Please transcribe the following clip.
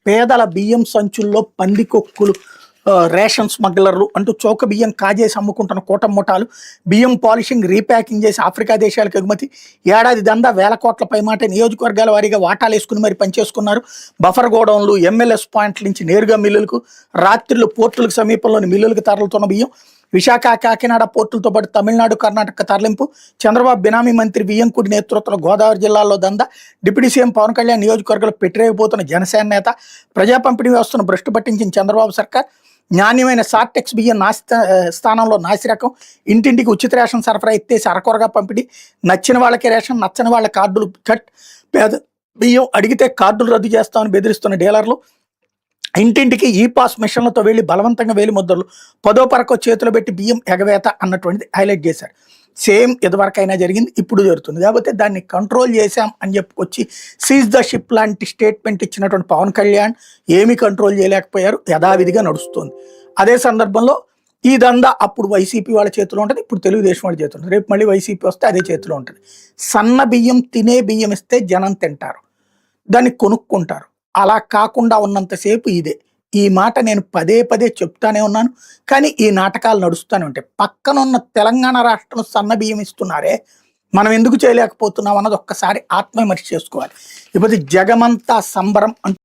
పేదల బియ్యం సంచుల్లో పందికొక్కులు, రేషన్ స్మగ్లర్లు అంటూ చౌక బియ్యం కాజేసి అమ్ముకుంటున్న కూటమి ముఠాలు, బియ్యం పాలిషింగ్, రీప్యాకింగ్ చేసి ఆఫ్రికా దేశాలకు ఎగుమతి, ఏడాది దందా వేల కోట్ల పైమాట నియోజకవర్గాల వారీగా వాటాలు వేసుకుని మరి పనిచేసుకున్నారు. బఫర్ గోడౌన్లు, ఎంఎల్ఎస్ పాయింట్ల నుంచి నేరుగా మిల్లులకు, రాత్రిళ్ళు పోర్టులకు సమీపంలోని మిల్లులకు తరలుతున్న బియ్యం, విశాఖ, కాకినాడ పోర్టులతో పాటు తమిళనాడు, కర్ణాటక తరలింపు, చంద్రబాబు బినామీ మంత్రి వియ్యంకుడి నేతృత్వంలో గోదావరి జిల్లాలో దందా, డిప్యూటీ సీఎం పవన్ కళ్యాణ్ నియోజకవర్గాలు పెట్టిరేగిపోతున్న జనసేన నేత, ప్రజా పంపిణీ వ్యవస్థను భ్రష్టు పట్టించిన చంద్రబాబు సర్కార్, నాణ్యమైన సార్టెక్స్ బియ్యం స్థానంలో నాసిరకం, ఇంటింటికి ఉచిత రేషన్ సరఫరా ఎత్తేసి అరకొరగా పంపిణీ, నచ్చిన వాళ్ళకి రేషన్, నచ్చని వాళ్ళ కార్డులు కట్, పేద బియ్యం అడిగితే కార్డులు రద్దు చేస్తామని బెదిరిస్తున్న డీలర్లు, ఇంటింటికి ఈ పాస్ మిషన్లతో వెళ్ళి బలవంతంగా వేలి ముద్రలు, పదో పరకో చేతిలో పెట్టి బియ్యం ఎగవేత అన్నటువంటిది హైలైట్ చేశారు. సేమ్ ఇదివరకైనా జరిగింది, ఇప్పుడు జరుగుతుంది. కాబట్టి దాన్ని కంట్రోల్ చేశాం అని చెప్పుకొచ్చి సీజ్ ద షిప్ లాంటి స్టేట్మెంట్ ఇచ్చినటువంటి పవన్ కళ్యాణ్ ఏమీ కంట్రోల్ చేయలేకపోయారు, యథావిధిగా నడుస్తుంది. అదే సందర్భంలో ఈ దందా అప్పుడు వైసీపీ వాళ్ళ చేతిలో ఉంటుంది, ఇప్పుడు తెలుగుదేశం వాళ్ళ చేతిలో ఉంటుంది, రేపు మళ్ళీ వైసీపీ వస్తే అదే చేతిలో ఉంటుంది. సన్న బియ్యం, తినే బియ్యం ఇస్తే జనం తింటారు, దాన్ని కొనుక్కుంటారు. అలా కాకుండా ఉన్నంతసేపు ఇదే. ఈ మాట నేను పదే పదే చెప్తానే ఉన్నాను, కానీ ఈ నాటకాలు నడుస్తూనే ఉంటాయి. పక్కనున్న తెలంగాణ రాష్ట్రం సన్న బియ్యం ఇస్తున్నారే, మనం ఎందుకు చేయలేకపోతున్నాం అన్నది ఒక్కసారి ఆత్మవిమర్శ చేసుకోవాలి. ఇప్పుడు జగమంతా సంబరం